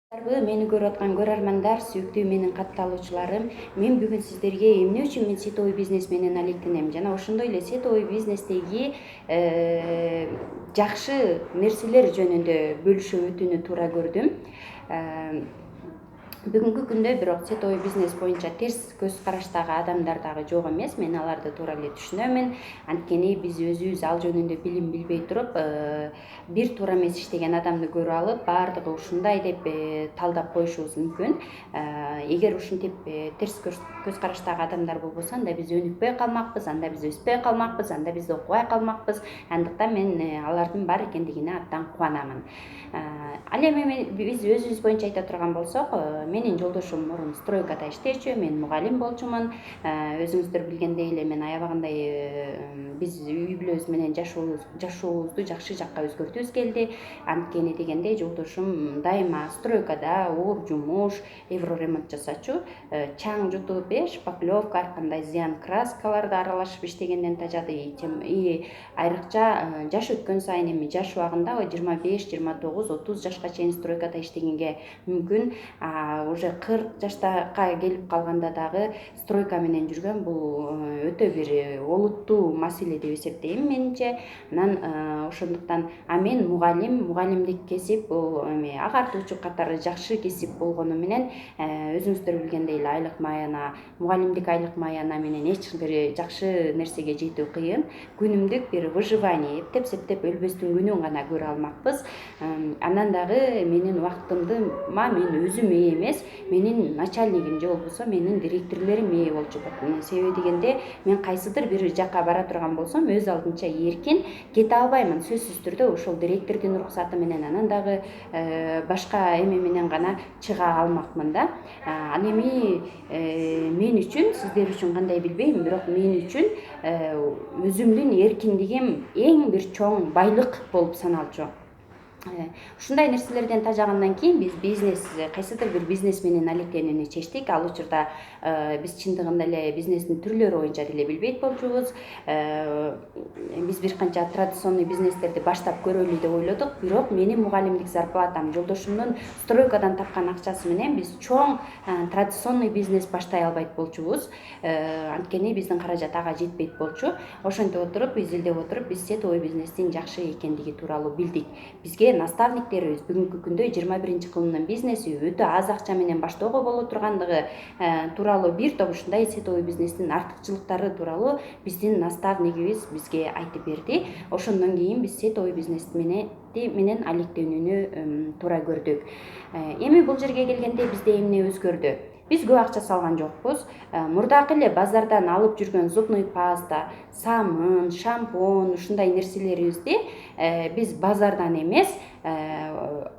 Мени көрүп аткан көрөрмандар, сүйүктүү менин катталуучуларым, мен бүгүн сиздерге эмне үчүн мен сетовый бизнес менен алектенем жана ошондой эле сетовый бизнестеги жакшы нерселер жөнүндө бөлүшүп өтүүнү туура көрдүм. Бүгүнкү күндө бирок сетовый бизнес боюнча терс көз караштагы адамдар дагы жок эмес. Мен аларды туура эле түшүнөмүн. Анткени биз өзүбүз ал жөнүндө билим билбей туруп, бир туура эмес иштеген адамды көрүп алып, баардыгы ушундай деп талдап коюшубуз мүмкүн. Эгер ушинтип терс көз караштагы адамдар болбосо, анда биз өнүкпөй калмакпыз, анда биз өспөй калмакпыз, анда биз окубай калмакпыз. Андыктан мен алардын бар экендигине абдан кубанамын. Ал эми биз өзүбүз боюнча айта турган болсок, менин жолдошум мурун стройкада иштечү, мен мугалим болчумун. Өзүңүздөр билгендей эле мен аябагандай биз үй бүлөбүз менен жашообузду жакшы жакка өзгөртүүбүз келди. Анткени дегенде жолдошум дайыма стройкада оор жумуш, евроремонт жасачу, чаң жутуп, шпаклевка, ар кандай зыян краскаларды аралашып иштегенден тажады. Айрыкча жаш өткөн сайын эми жаш убагында 25-29-30 жашка чейин стройкада иштегенге мүмкүн. Уже 40 жаштакка келип калганда дагы стройка менен жүргөн бул өтө бир олуттуу маселе деп эсептейм менимче. Анан ошондуктан мен мугалимдик кесип бул эми агартуучу катары жакшы кесип болгону менен өзүңүздөр билгендей эле мугалимдик айлык маяна менен эч бир жакшы нерсеге жетүү кыйын. Күнүмдүк бир выживание, эптеп өлбөстүн күнүн гана көрө алмакпыз. Анан дагы менин убактымды мен өзүм ээ эмес, менин начальнигим же болбосо менин директорлорум ээ болчу. Себеби дегенде мен кайсыдыр бир жакка бара турган болсом, өз алдынча эркин кете албаймын. Сөзсүз түрдө ошол директордун уруксаты менен, анан дагы башка эме менен гана чыга алмакмын да. Ал эми мен үчүн, сиздер үчүн кандай билбейм, бирок мен үчүн өзүмдүн эркиндигим эң бир чоң байлык болуп саналчу. Ушундай нерселерден тажагандан кийин биз кайсыдыр бир бизнес менен алектенүүнү чечтик. Ал учурда биз чындыгында эле бизнестин түрлөрү боюнча деле билбейт болчубуз. Биз бир канча традиционный бизнестерди баштап көрөлү деп ойлодук, бирок менин мугалимдик зарплатам, жолдошумдун стройкадан тапкан акчасы менен биз чоң традиционный бизнес баштай албайт болчубуз. Анткени биздин каражат ага жетпейт болчу. Ошентип отуруп, изилдеп отуруп, биз сетовый бизнестин жакшы экендиги тууралуу билдик. Бизге наставниктерибиз бүгүнкү күндө 21-кылымдын бизнеси өтө аз акча менен баштоого боло тургандыгы тууралуу бир топ ушундай сетовый бизнестин артыкчылыктары тууралуу биздин наставнигибиз бизге айтып берди. Ошондон кийин биз сетовый бизнес менен алектенүүнү туура көрдүк. Эми бул жерге келгенде бизде эмне өзгөрдү? Биз көп акча салган жокпуз. Мурдакы эле базардан алып жүргөн зубный паста, самын, шампунь ушундай нерселерибизди биз базардан эмес,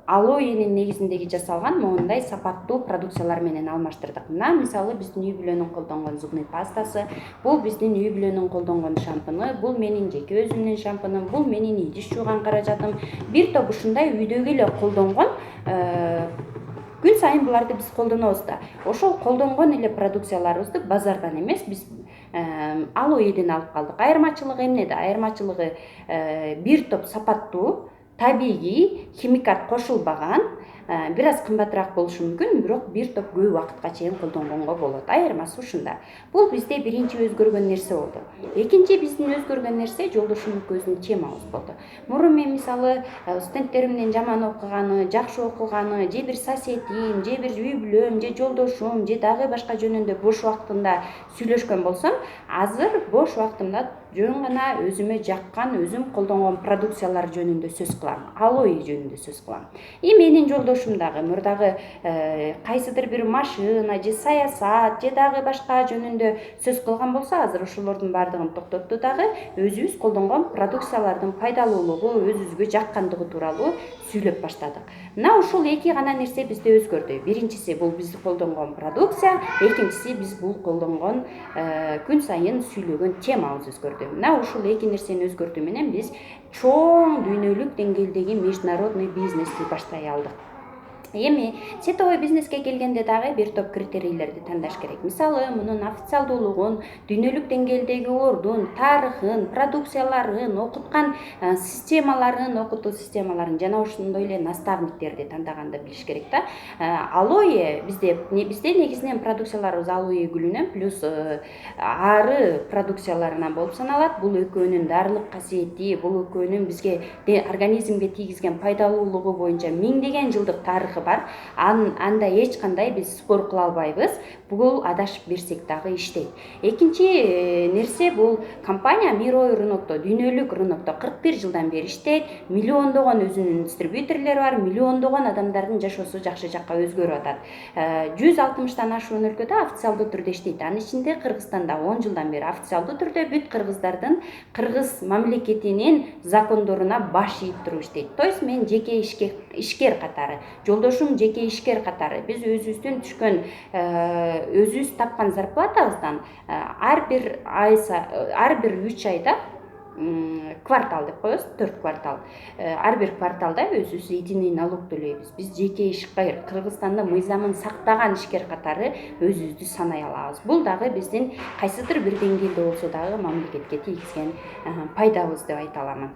алоэнин негизиндеги жасалган моундай сапаттуу продукциялар менен алмаштырдык. Мына мисалы биздин үй бүлөнүн колдонгон зубный пастасы, бул биздин үй бүлөнүн колдонгон шампуны, бул менин жеке өзүмдүн шампунум, бул менин идиш жууган каражатым. Бир топ ушундай үйдөгү эле колдонгон күн сайын буларды биз колдонобуз да. Ошол колдонгон эле продукцияларыбызды базардан эмес, биз алоэден алып калдык. Айырмачылыгы эмнеде? Айырмачылыгы бир топ сапаттуу, табигый, химикат кошулбаган, бир аз кымбатыраак болушу мүмкүн, бирок бир топ көп убакытка чейин колдонгонго болот. Айырмасы ушунда. Бул бизде биринчи өзгөргөн нерсе болду. Экинчи биздин өзгөргөн нерсе жолдошум экөөбүздүн темабыз болду. Мурун мен мисалы студенттеримдин жаман окуганы, жакшы окуганы, же бир соседим, же бир үй бүлөм, же жолдошум, же дагы башка жөнүндө бош убактымда сөйлөшкөн болсом, азыр бош убактымда жөн гана өзүмө жаккан, өзүм колдонгон продукциялар жөнүндө сөз кылам, алоэ жөнүндө сөз кылам. Менин жолдошум дагы мурдагы кайсыдыр бир машина же саясат же дагы башка жөнүндө сөз кылган болсо, азыр ошолордун баардыгын токтотту дагы өзүбүз колдонгон продукциялардын пайдалуулугу, өзүбүзгө жаккандыгы тууралуу сүйлөп баштадык. Мына ушул эки гана нерсе бизде өзгөрдү. Биринчиси бул биз колдонгон продукция, экинчиси биз бул колдонгон күн сайын сүйлөгөн темабыз өзгөрдү. Мына ушул эки нерсени өзгөртүү менен биз чоң дүйнөлүк деңгээлдеги международный бизнести баштай алдык. Эми сетевой бизнеске келгенде дагы бир топ критерийлерди тандаш керек. Мисалы, мунун официалдуулугун, дүйнөлүк деңгээлдеги ордун, тарыхын, продукцияларын, окуткан системаларын, окутуу системаларын жана ошондой эле наставниктерди тандаганды билиш керек да. Алое бизде негизинен продукцияларыбыз алое гүлүнөн плюс ары продукцияларынан болуп саналат. Бул экөөнүн дарылык касиети, бул экөөнүн бизге организмге тийгизген пайдалуулугу боюнча миңдеген жылдык тарыхы бар. Анда эч кандай биз спор кыла албайбыз. Бул адашып берсек дагы иштейт. Экинчи нерсе бул компания мировой рынокто, дүйнөлүк рынокто 41 жылдан бери иштейт. Миллиондогон өзүнүн дистрибьюторлору бар, миллиондогон адамдардын жашоосу жакшы жакка өзгөрүп атат. 160тан ашуун өлкөдө официалдуу түрдө иштейт. Анын ичинде Кыргызстанда 10 жылдан бери официалдуу түрдө бүт кыргыздардын кыргыз мамлекетинин закондоруна баш ийип туруп иштейт. То есть мен жеке ишкер катары, жолдошум жеке ишкер катары биз өзүбүздүн түшкөн өзүбүз тапкан зарплатабыздан ар бир 3 айда квартал деп коебуз, 4 квартал. Ар бир кварталда өзүбүз единый налог төлөйбүз. Биз жеке ишкер, Кыргызстанда мыйзамын сактаган ишкер катары өзүбүздү санай алабыз. Бул дагы биздин кайсыдыр бир деңгээлде болсо дагы мамлекетке тийгизген пайдабыз деп айта аламын.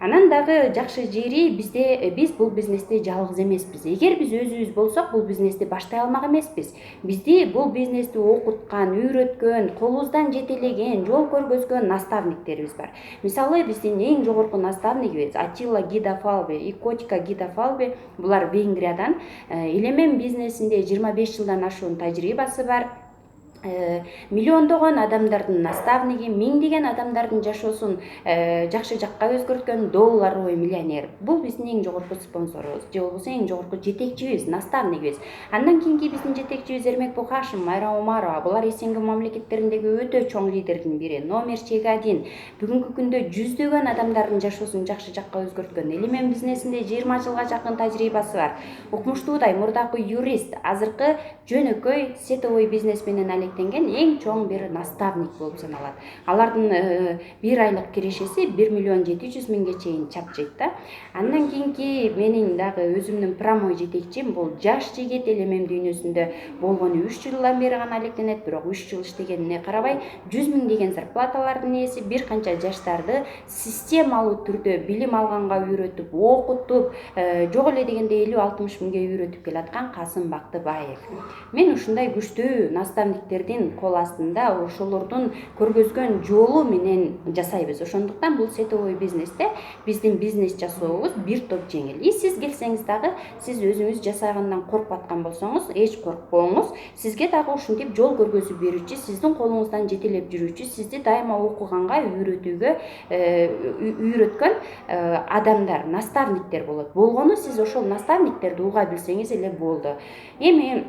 Анан дагы жакшы жери биз бул бизнесте жалгыз эмеспиз. Эгер биз өзүбүз болсок, бул бизнести баштай алмак эмеспиз. Бизди бул бизнести окуткан, үйрөткөн, колубуздан жетелеген, жол көргөзгөн наставниктерибиз бар. Мисалы, биздин эң жогорку наставнигибиз Атила Гидафалби, Икотика Гидафалби, булар Венгриядан. Элемен бизнесинде 25 жылдан ашуун тажрыйбасы бар. Миллиондогон адамдардын наставниги, миңдеген адамдардын жашоосун жакшы жакка өзгөрткөн долларовый миллионер. Бул биздин эң жогорку спонсорубуз, же болбосо эң жогорку жетекчибиз, наставнигибиз. Андан кийинки биздин жетекчибиз Эрмек Бухашим, Майра Омарова. Булар СНГ мамлекеттериндеги өтө чоң лидердин бири, номер чегадин. Бүгүнкү күндө жүздөгөн адамдардын жашоосун жакшы жакка өзгөрткөн. Элемен бизнесинде 20 жылга жакын тажрыйбасы бар. Укмуштуудай мурдакы юрист, азыркы жөнөкөй сетевой бизнес менен эң чоң бир наставник болуп саналат. Алардын бир айлык кирешеси 1 миллион 700 миңге чейин чапчыйт да. Андан кийинки менин дагы өзүмдүн промой жетекчим бул жаш жигит, элемем дүйнөсүндө болгону 3 жылдан бери гана алектенет, бирок 3 жыл иштегенине карабай 100 миң деген зарплаталардын ээси, бир канча жаштарды системалуу түрдө билим алганга үйрөтүп, окутуп, жок эле дегенде 50-60 миңге үйрөтүп келаткан Касым Бактыбаев. Мен ушундай күчтүү наставниктердин кол астында ошолордун көргөзгөн жолу менен жасайбыз. Ошондуктан бул сетевой бизнесте биздин бизнес жасообуз бир топ жеңил. Сиз келсеңиз дагы, сиз өзүңүз жасагандан коркуп аткан болсоңуз, эч коркпоңуз. Сизге дагы ушинтип жол көргөзүп берүүчү, сиздин колуңуздан жетелеп жүрүүчү, сизди дайыма окуганга үйрөткөн адамдар, наставниктер болот. Болгону сиз ошол наставниктерди уга билсеңиз эле болду. Эми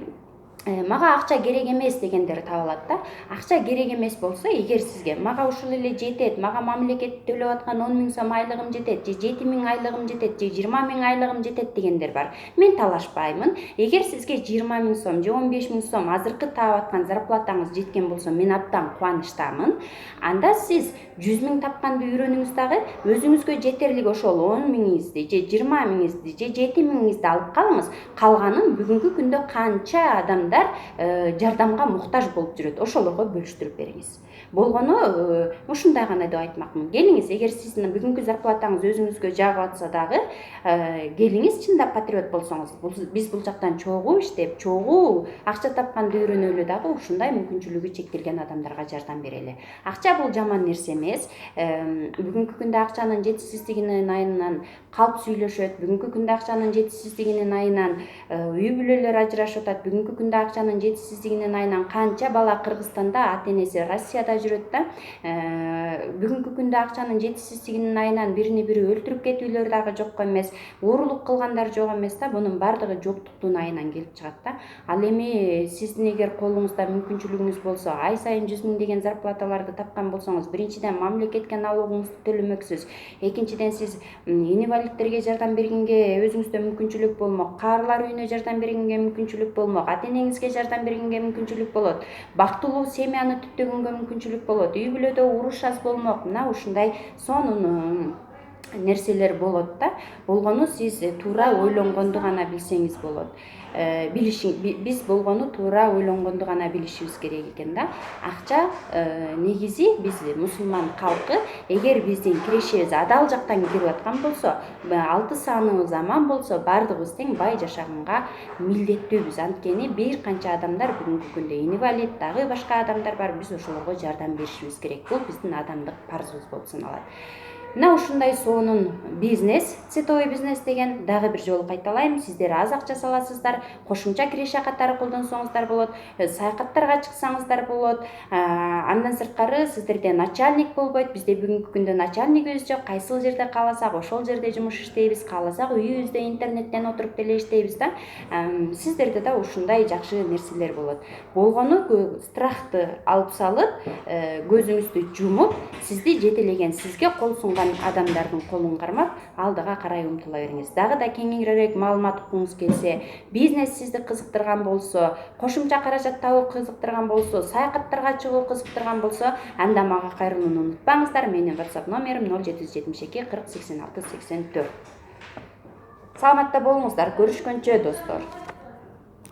мага акча керек эмес дегендер табылат да. Акча керек эмес болсо, эгер сизге мага ушул эле жетет, мага мамлекет төлөп аткан 10 миң сом айлыгым жетет, же 7 миң айлыгым жетет, же 20 миң айлыгым жетет дегендер бар. Мен талашпаймын. Эгер сизге 20 миң сом же 15 миң сом азыркы таап аткан зарплатаңыз жеткен болсо, мен абдан кубанычтамын. Анда сиз 100 миң тапканды үйрөнүңүз дагы, өзүңүзгө жетерлик ошол 10 миңизди, же 20 миңизди, же 7 миңизди алып калыңыз. Калганын бүгүнкү күндө канча адамдар жардамга муктаж болуп жүрөт, ошолорго бөлүштүрүп бериңиз. Болгону ушундай гана деп айтмакмын. Келиңиз, эгер сиздин бүгүнкү зарплатаңыз өзүңүзгө жагып атса дагы, келиңиз, чындап патриот болсоңуз. Биз бул жактан чогуу иштеп, чогуу акча тапканды үйрөнөлү дагы ушундай мүмкүнчүлүгү чектелген адамдарга жардам берели. Акча бул жаман нерсе эмес. Бүгүнкү күндө акчанын жетишсиздигинин айынан калп сүйлөшөт, бүгүнкү күндө акчанын жетишсиздигинин айынан үй бүлөлөр ажырашып атат, бүгүнкү күндө акчанын жетишсиздигинин айынан канча бала Кыргызстанда ата-энеси Россияда жүрөт да. Бүгүнкү күндө акчанын жетишсиздигинин айынан биrini бири өлтүрүп кетүүлөр дагы жок эмес, уурулук кылгандар жок эмес да. Бунун бардыгы жоктуктун айынан келип чыгат да. Ал эми сиздин эгер колуңузда мүмкүнчүлүгүңүз болсо, ай сайын 100 миң деген зарплаталарды тапкан болсоңуз, биринчиден мамлекетке налогуңузду төлөмөксүз. Экинчиден сиз инвалидтерге жардам бергенге өзүңүздө мүмкүнчүлүк болмок, каарылар үйүнө жардам бергенге мүмкүнчүлүк болмок, ата-энеңизге жардам бергенге мүмкүнчүлүк болот, бактылуу семьяны түптөгөнгө мүмкүнчүлүк болот, үй бүлөдө уруш аз болмок. Мына ушундай сонун нерселер болот да. Болгону сиз туура ойлонгонду гана билсеңиз болот. Биз болгону туура ойлонгонду гана билишибиз керек экен да. Акча негизи биз мусулман калкы эгер биздин кирешибиз адал жактан кирип аткан болсо, алты саныбыз аман болсо, баардыгыбыз тең бай жашаганга милдеттүүбүз. Анткени бир канча адамдар бүгүнкү күндө инвалид, дагы башка адамдар бар. Биз ошолорго жардам беришибиз керек. Бул биздин адамдык парзыбыз болуп саналат. Мына ушундай сонун бизнес, сетовый бизнес деген, дагы бир жолу кайталайм, сиздер аз акча саласыздар, кошумча киреше катары колдонсоңуздар болот, саякаттарга чыксаңыздар болот. Андан сырткары сиздерде начальник болбойт. Бизде бүгүнкү күндө начальнигибиз жок. Кайсыл жерде кааласак ошол жерде жумуш иштейбиз, кааласак үйүбүздө интернеттен отуруп деле иштейбиз да. Сиздерде да ушундай жакшы нерселер болот. Болгону страхты алып салып, көзүңүздү жумуп, сизди жетелеген, сизге кол сунган адамдардын колун кармап, алдыга карай умтула бериңиз. Дагы да кеңирээк маалымат уккуңуз келсе, бизнес сизди кызыктырган болсо, кошумча каражат табуу кызыктырган болсо, саякаттарга чыгуу кызыктырган болсо, анда мага кайрылууну унутпаңыздар. Менин WhatsApp номерим 0772 40 86 84. Саламатта болуңуздар. Көрүшкөнчө достор.